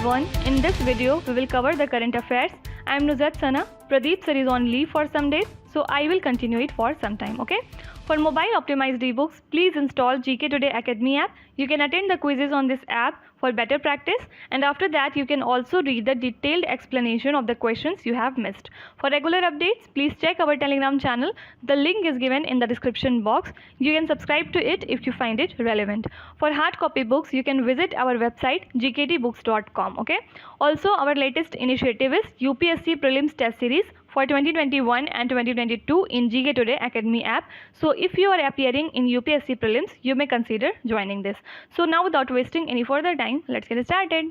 everyone, in this video we will cover the current affairs. I am Nuzhat Sana. Pradeep sir is on leave for some days, so I will continue it for some time, okay? For mobile optimized ebooks, please install GKToday Academy app. You can attend the quizzes on this app for better practice, and after that you can also read the detailed explanation of the questions you have missed. For regular updates, please check our Telegram channel. The link is given in the description box. You can subscribe to it if you find it relevant. For hard copy books, you can visit our website gktbooks.com, okay? Also, our latest initiative is UPSC Prelims Test Series for 2021 and 2022 in GKToday Academy app. So if you are appearing in UPSC Prelims, you may consider joining this. So now, without wasting any further time, let's get started.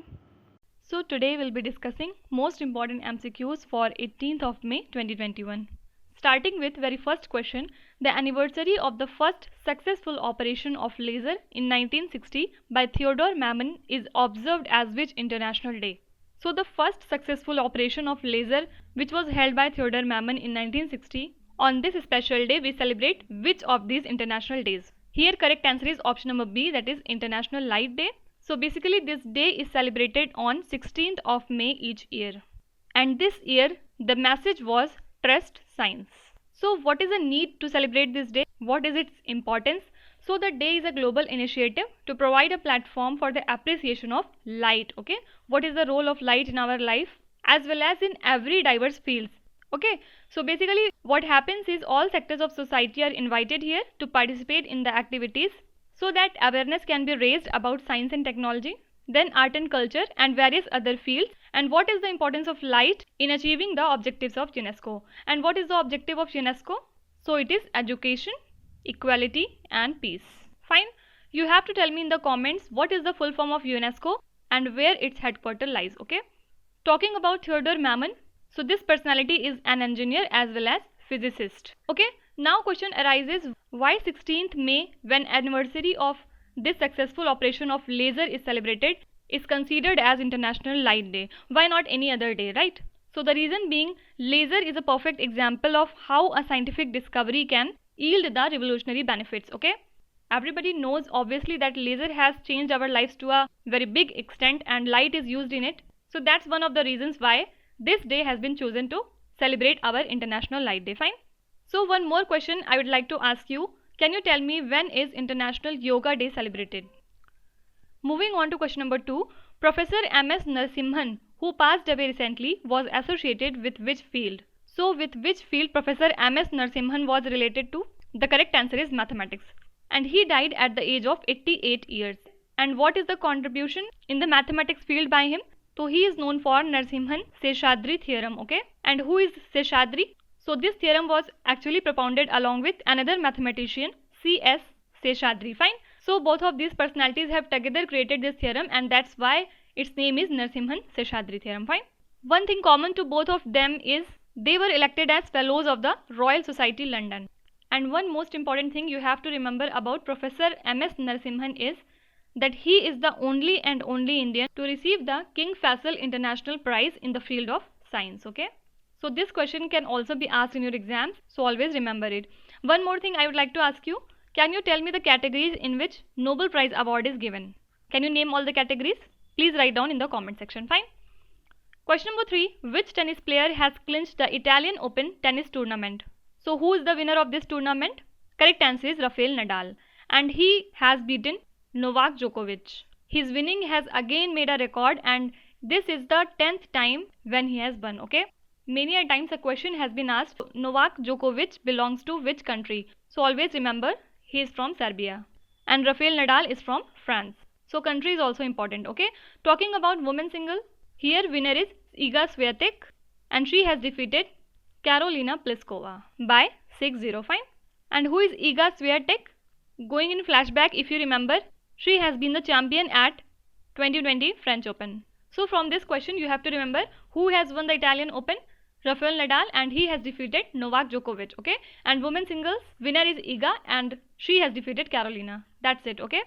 So today we'll be discussing most important MCQs for 18th of May 2021. Starting with very first question, the anniversary of the first successful operation of laser in 1960 by Theodore Mammon is observed as which international day? So the first successful operation of laser which was held by Theodore Mammon in 1960, on this special day we celebrate which of these international days? Here correct answer is option number B, that is International Light Day. So basically this day is celebrated on 16th of May each year. And this year the message was trust science. So what is the need to celebrate this day? What is its importance? So the day is a global initiative to provide a platform for the appreciation of light, okay? What is the role of light in our life as well as in every diverse fields, okay? So basically what happens is all sectors of society are invited here to participate in the activities so that awareness can be raised about science and technology, then art and culture and various other fields. And what is the importance of light in achieving the objectives of UNESCO? And what is the objective of UNESCO? So it is education, equality and peace. Fine. You have to tell me in the comments what is the full form of UNESCO and where its headquarters lies, okay? Talking about Theodore Mammon, so this personality is an engineer as well as physicist, okay? Now question arises, why 16th May, when anniversary of this successful operation of laser is celebrated, is considered as International Light Day? Why not any other day, right? So the reason being, laser is a perfect example of how a scientific discovery can yield the revolutionary benefits, okay? Everybody knows obviously that laser has changed our lives to a very big extent and light is used in it. So that's one of the reasons why this day has been chosen to celebrate our International Light Day, fine? So one more question I would like to ask you. Can you tell me when is International Yoga Day celebrated? Moving on to question number 2. Professor M.S. Narasimhan, who passed away recently, was associated with which field? So with which field Professor M.S. Narasimhan was related to? The correct answer is mathematics. And he died at the age of 88 years. And what is the contribution in the mathematics field by him? So he is known for Narasimhan-Seshadri theorem, okay? And who is Seshadri? So this theorem was actually propounded along with another mathematician, C.S. Seshadri, fine? So both of these personalities have together created this theorem and that's why its name is Narasimhan-Seshadri theorem, fine? One thing common to both of them is they were elected as fellows of the Royal Society London. And one most important thing you have to remember about Professor M.S. Narasimhan is that he is the only and only Indian to receive the King Faisal International Prize in the field of science, okay? So this question can also be asked in your exams, so always remember it. One more thing I would like to ask you, can you tell me the categories in which Nobel Prize award is given? Can you name all the categories? Please write down in the comment section, fine? Question number 3, which tennis player has clinched the Italian Open tennis tournament? So who is the winner of this tournament? Correct answer is Rafael Nadal, and he has beaten Novak Djokovic. His winning has again made a record and this is the 10th time when he has won, okay? Many a times a question has been asked, Novak Djokovic belongs to which country? So always remember, he is from Serbia and Rafael Nadal is from France. So country is also important, okay? Talking about women's single, here winner is Iga Swiatek and she has defeated Karolina Pliskova by 6-0, fine? And who is Iga Swiatek? Going in flashback, if you remember, she has been the champion at 2020 French Open. So from this question you have to remember who has won the Italian Open? Rafael Nadal, and he has defeated Novak Djokovic, okay? And women's singles winner is Iga and she has defeated Carolina. That's it, okay?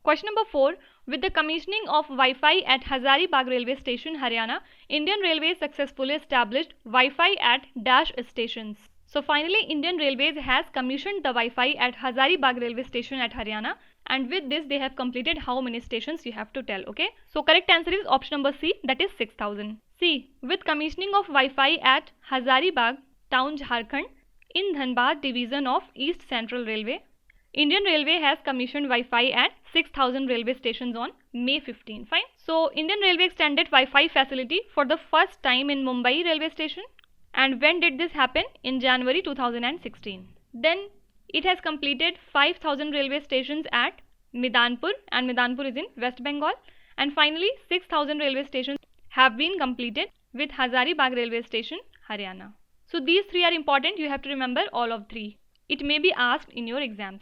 Question number 4. With the commissioning of Wi-Fi at Hazaribagh Railway Station, Haryana, Indian Railways successfully established Wi-Fi at dash stations. So finally Indian Railways has commissioned the Wi-Fi at Hazaribagh Railway Station at Haryana and with this they have completed how many stations you have to tell. Okay, so correct answer is option number C, that is 6,000. C. With commissioning of Wi-Fi at Hazaribagh town, Jharkhand, in Dhanbad division of East Central Railway, Indian Railway has commissioned Wi-Fi at 6,000 railway stations on May 15. Fine. So Indian Railway extended Wi-Fi facility for the first time in Mumbai railway station. And when did this happen? In January 2016. Then it has completed 5,000 railway stations at Midanpur, and Midanpur is in West Bengal. And finally 6,000 railway stations have been completed with Hazaribagh railway station, Haryana. So these three are important. You have to remember all of three. It may be asked in your exams.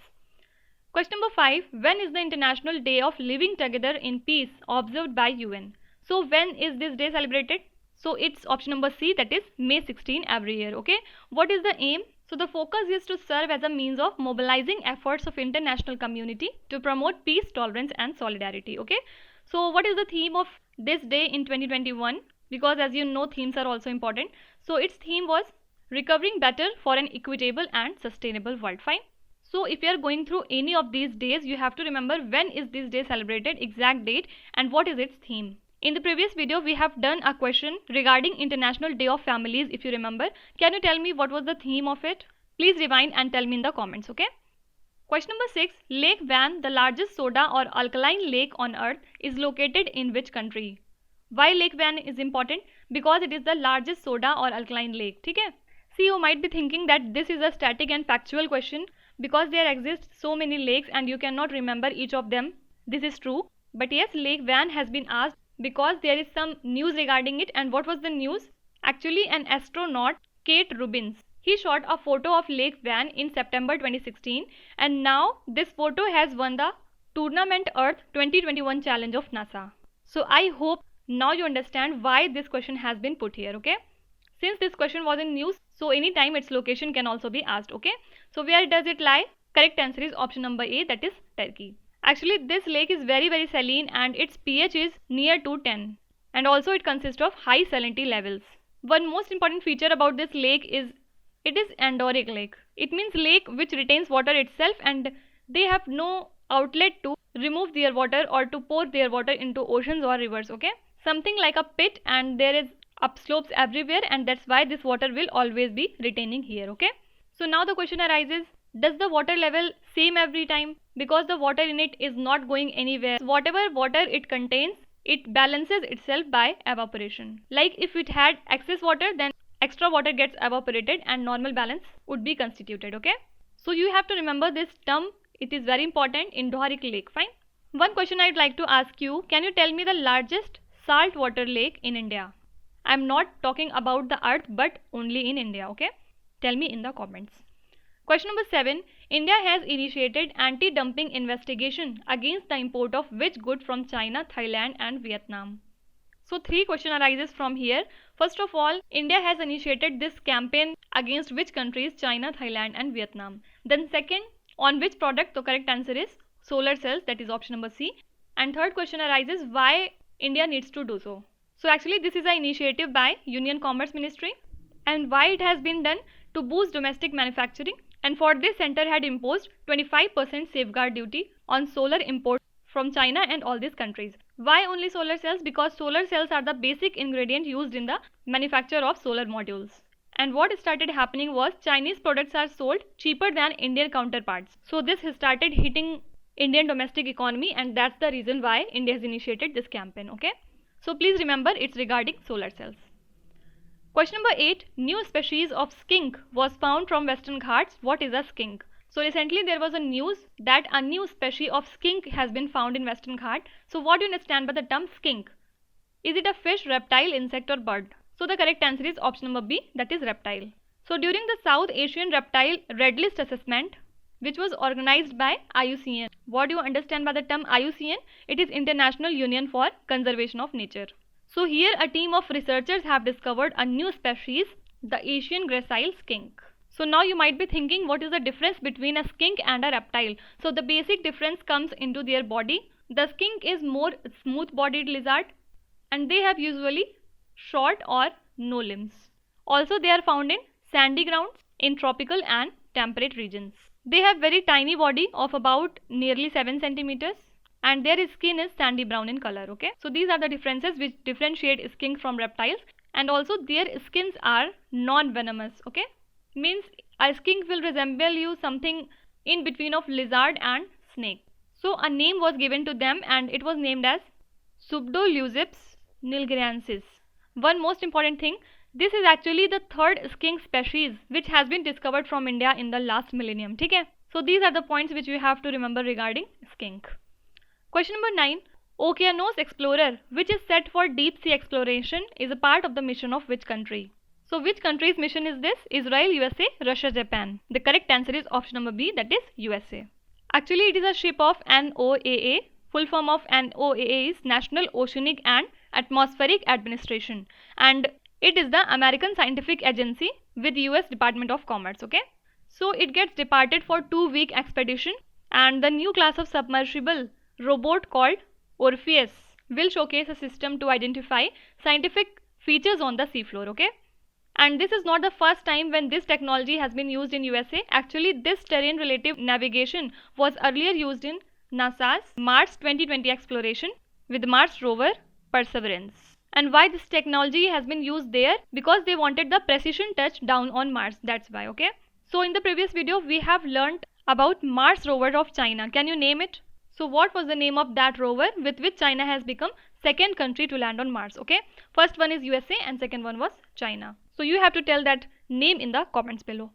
Question number 5. When is the International Day of Living Together in Peace observed by UN? So when is this day celebrated? So it's option number C, that is May 16 every year. Okay. What is the aim? So the focus is to serve as a means of mobilizing efforts of international community to promote peace, tolerance and solidarity. Okay. So what is the theme of this day in 2021? Because as you know, themes are also important. So its theme was recovering better for an equitable and sustainable world. Fine. So if you are going through any of these days, you have to remember when is this day celebrated, exact date, and what is its theme. In the previous video, we have done a question regarding International Day of Families, if you remember. Can you tell me what was the theme of it? Please rewind and tell me in the comments, okay? Question number 6. Lake Van, the largest soda or alkaline lake on earth, is located in which country? Why Lake Van is important? Because it is the largest soda or alkaline lake. Okay? See, you might be thinking that this is a static and factual question because there exist so many lakes and you cannot remember each of them. This is true. But yes, Lake Van has been asked because there is some news regarding it. And what was the news? Actually, an astronaut, Kate Rubins, he shot a photo of Lake Van in September 2016, and now this photo has won the Tournament Earth 2021 challenge of NASA. So I hope now you understand why this question has been put here. Okay, since this question was in news, so anytime its location can also be asked. Okay, so where does it lie? Correct answer is option number A, that is Turkey. Actually, this lake is very saline and its pH is near to 10, and also it consists of high salinity levels. One most important feature about this lake is it is endorheic lake. It means lake which retains water itself, and they have no outlet to remove their water or to pour their water into oceans or rivers. Okay, something like a pit, and there is upslopes everywhere, and that's why this water will always be retaining here. Okay, so now the question arises, does the water level same every time? Because the water in it is not going anywhere. Whatever water it contains, it balances itself by evaporation. Like if it had excess water, then extra water gets evaporated and normal balance would be constituted. Okay, so you have to remember this term. It is very important, endorheic lake. Fine. One question I'd like to ask you, can you tell me the largest saltwater lake in India? I'm not talking about the earth but only in India. Okay, tell me in the comments. Question number 7. India has initiated anti-dumping investigation against the import of which good from China, Thailand and Vietnam? So 3 questions arises from here. First of all, India has initiated this campaign against which countries? China, Thailand and Vietnam. Then second, on which product? The correct answer is solar cells, that is option number C. And third question arises, why India needs to do so? So actually this is an initiative by Union Commerce Ministry, and why it has been done? To boost domestic manufacturing, and for this center had imposed 25% safeguard duty on solar imports from China and all these countries. Why only solar cells? Because solar cells are the basic ingredient used in the manufacture of solar modules. And what started happening was Chinese products are sold cheaper than Indian counterparts. So this has started hitting Indian domestic economy, and that's the reason why India has initiated this campaign. Okay, so please remember it's regarding solar cells. Question number 8. New species of skink was found from Western Ghats. What is a skink? So recently there was a news that a new species of skink has been found in Western Ghats. So what do you understand by the term skink? Is it a fish, reptile, insect or bird? So the correct answer is option number B, that is reptile. So during the South Asian Reptile Red List Assessment, which was organized by IUCN. What do you understand by the term IUCN? It is International Union for Conservation of Nature. So here a team of researchers have discovered a new species, the Asian Gracile skink. So now you might be thinking, what is the difference between a skink and a reptile? So the basic difference comes into their body. The skink is more smooth-bodied lizard, and they have usually short or no limbs. Also they are found in sandy grounds in tropical and temperate regions. They have very tiny body of about nearly 7 centimeters and their skin is sandy brown in color. Okay, so these are the differences which differentiate skink from reptiles, and also their skins are non-venomous. Okay, means a skink will resemble you something in between of lizard and snake. So a name was given to them and it was named as Subdolucips nilgariensis. One most important thing, this is actually the third skink species which has been discovered from India in the last millennium. Okay? So these are the points which you have to remember regarding skink. Question number 9. Okeanos Explorer, which is set for deep sea exploration, is a part of the mission of which country? So which country's mission is this? Israel, USA, Russia, Japan. The correct answer is option number B, that is USA. Actually, it is a ship of NOAA. Full form of NOAA is National Oceanic and Atmospheric Administration, and it is the American scientific agency with US Department of Commerce. Okay, so it gets departed for 2-week expedition, and the new class of submersible robot called Orpheus will showcase a system to identify scientific features on the seafloor. Okay, and this is not the first time when this technology has been used in USA. Actually, this terrain relative navigation was earlier used in NASA's Mars 2020 exploration with Mars rover Perseverance. And why this technology has been used there? Because they wanted the precision touch down on Mars. That's why. Okay, so in the previous video we have learned about Mars rover of China. Can you name it? So what was the name of that rover with which China has become second country to land on Mars? Okay, first one is USA and second one was China. So you have to tell that name in the comments below.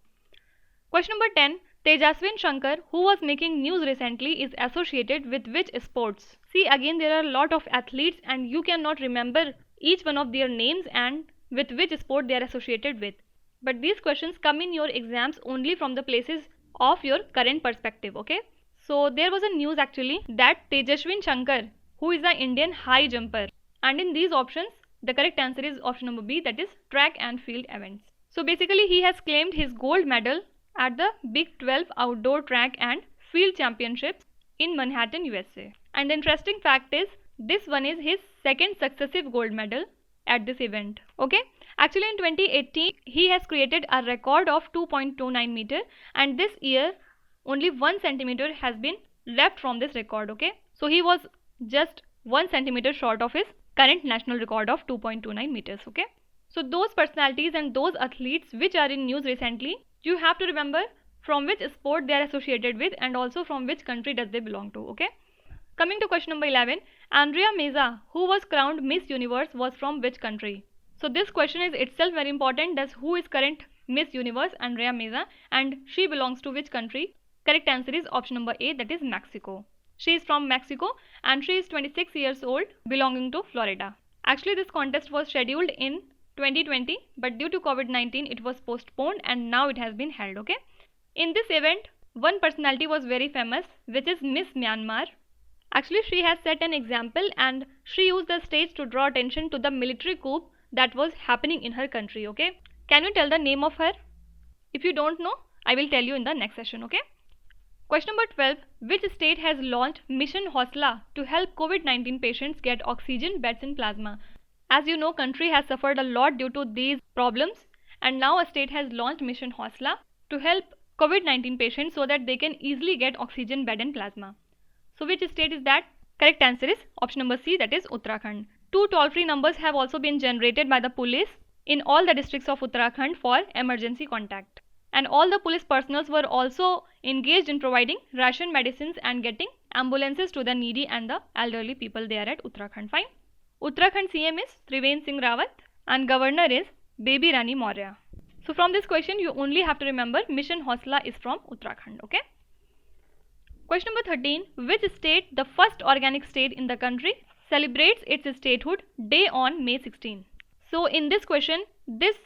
Question number 10. Tejaswin Shankar, who was making news recently, is associated with which sports? See, again there are a lot of athletes and you cannot remember each one of their names and with which sport they are associated with. But these questions come in your exams only from the places of your current perspective. Okay, so there was a news actually that Tejaswin Shankar, who is an Indian high jumper, and in these options the correct answer is option number B, that is track and field events. So basically he has claimed his gold medal at the Big 12 Outdoor Track and Field Championships in Manhattan, USA. And the interesting fact is this one is his second successive gold medal at this event. Okay, actually in 2018 he has created a record of 2.29 meter, and this year only 1 centimeter has been left from this record. Okay, so he was just 1 centimeter short of his current national record of 2.29 meters. Okay, so those personalities and those athletes which are in news recently, you have to remember from which sport they are associated with and also from which country does they belong to. Okay, coming to question number 11. Andrea Meza, who was crowned Miss Universe, was from which country? So this question is itself very important. That's who is current Miss Universe, Andrea Meza, and she belongs to which country? Correct answer is option number A, that is Mexico. She is from Mexico and she is 26 years old, belonging to Florida. Actually this contest was scheduled in 2020, but due to COVID-19 it was postponed and now it has been held. Okay, in this event one personality was very famous, which is Miss Myanmar. Actually she has set an example and she used the stage to draw attention to the military coup that was happening in her country. Okay, can you tell the name of her? If you don't know, I will tell you in the next session. Okay, question number 12. Which state has launched Mission Hosla to help COVID-19 patients get oxygen, beds and plasma? As you know, country has suffered a lot due to these problems, and now a state has launched Mission Hosla to help COVID-19 patients so that they can easily get oxygen, bed and plasma. So which state is that? Correct answer is option number C, that is Uttarakhand. 2 toll-free numbers have also been generated by the police in all the districts of Uttarakhand for emergency contact. And all the police personnel were also engaged in providing ration, medicines and getting ambulances to the needy and the elderly people there at Uttarakhand. Fine. Uttarakhand CM is Trivendra Singh Rawat and Governor is Baby Rani Maurya. So from this question you only have to remember Mission Hosla is from Uttarakhand. Okay. Question number 13. Which state, the first organic state in the country, celebrates its statehood day on May 16? So in this question, this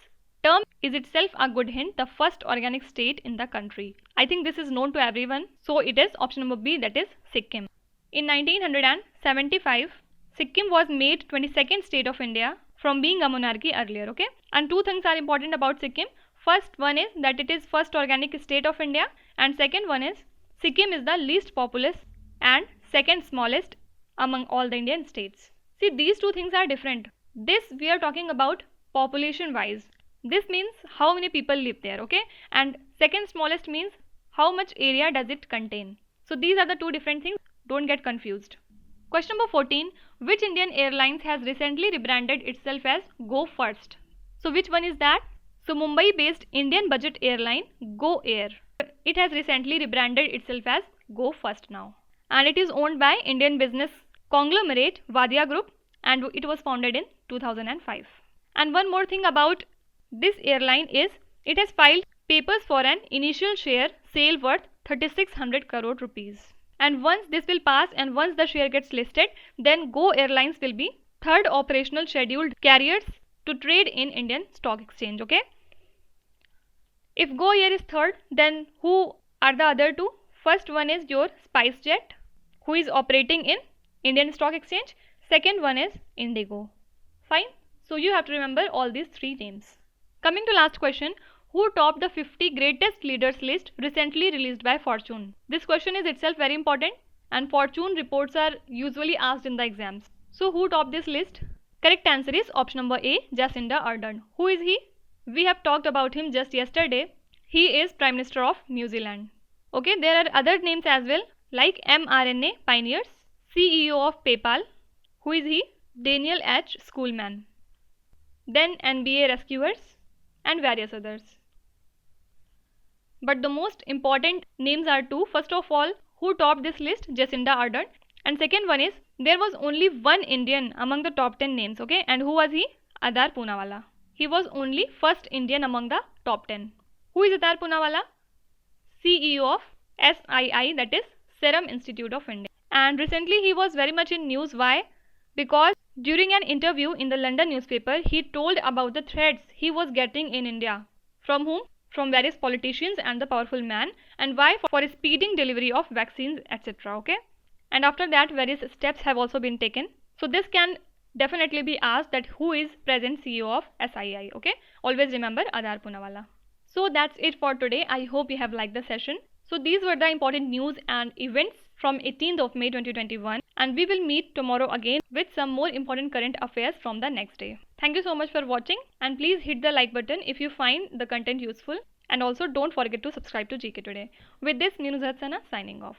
term is itself a good hint, the first organic state in the country. I think this is known to everyone. So it is option number B, that is Sikkim. In 1975, Sikkim was made 22nd state of India from being a monarchy earlier. Okay, and 2 things are important about Sikkim. First one is that it is first organic state of India, and second one is Sikkim is the least populous and second smallest among all the Indian states. See, these 2 things are different. This we are talking about population wise. This means how many people live there. Okay, and second smallest means how much area does it contain? So these are the two different things. Don't get confused. Question number 14. Which Indian Airlines has recently rebranded itself as Go First? So which one is that? So Mumbai-based Indian budget airline Go Air. It has recently rebranded itself as Go First now. And it is owned by Indian business conglomerate Wadia Group, and it was founded in 2005. And one more thing about this airline is it has filed papers for an initial share sale worth 3600 crore rupees. And once this will pass and once the share gets listed, then Go Airlines will be third operational scheduled carriers to trade in Indian stock exchange. Okay. If Go Air is third, then who are the other two? First one is your SpiceJet, who is operating in Indian stock exchange. Second one is Indigo. Fine. So you have to remember all these three names. Coming to last question. Who topped the 50 greatest leaders list recently released by Fortune? This question is itself very important, and Fortune reports are usually asked in the exams. So who topped this list? Correct answer is option number A, Jacinda Ardern. Who is he? We have talked about him just yesterday. He is Prime Minister of New Zealand. Okay, there are other names as well, like mRNA pioneers, CEO of PayPal. Who is he? Daniel H. Schoolman. Then NBA rescuers and various others. But the most important names are two. First of all, who topped this list? Jacinda Ardern. And second one is, there was only one Indian among the top 10 names, okay? And who was he? Adar Poonawalla. He was only first Indian among the top 10. Who is Adar Poonawalla? CEO of SII, that is Serum Institute of India. And recently he was very much in news. Why? Because during an interview in the London newspaper, he told about the threats he was getting in India. From whom? From various politicians and the powerful man. And why? For speeding delivery of vaccines, etc. Okay. And after that, various steps have also been taken. So this can definitely be asked that who is present CEO of SII. Okay. Always remember Adar Poonawalla. So that's it for today. I hope you have liked the session. So these were the important news and events from 18th of May 2021, and we will meet tomorrow again with some more important current affairs from the next day. Thank you so much for watching, and please hit the like button if you find the content useful, and also don't forget to subscribe to GK Today. With this, Nuzhat Sana signing off.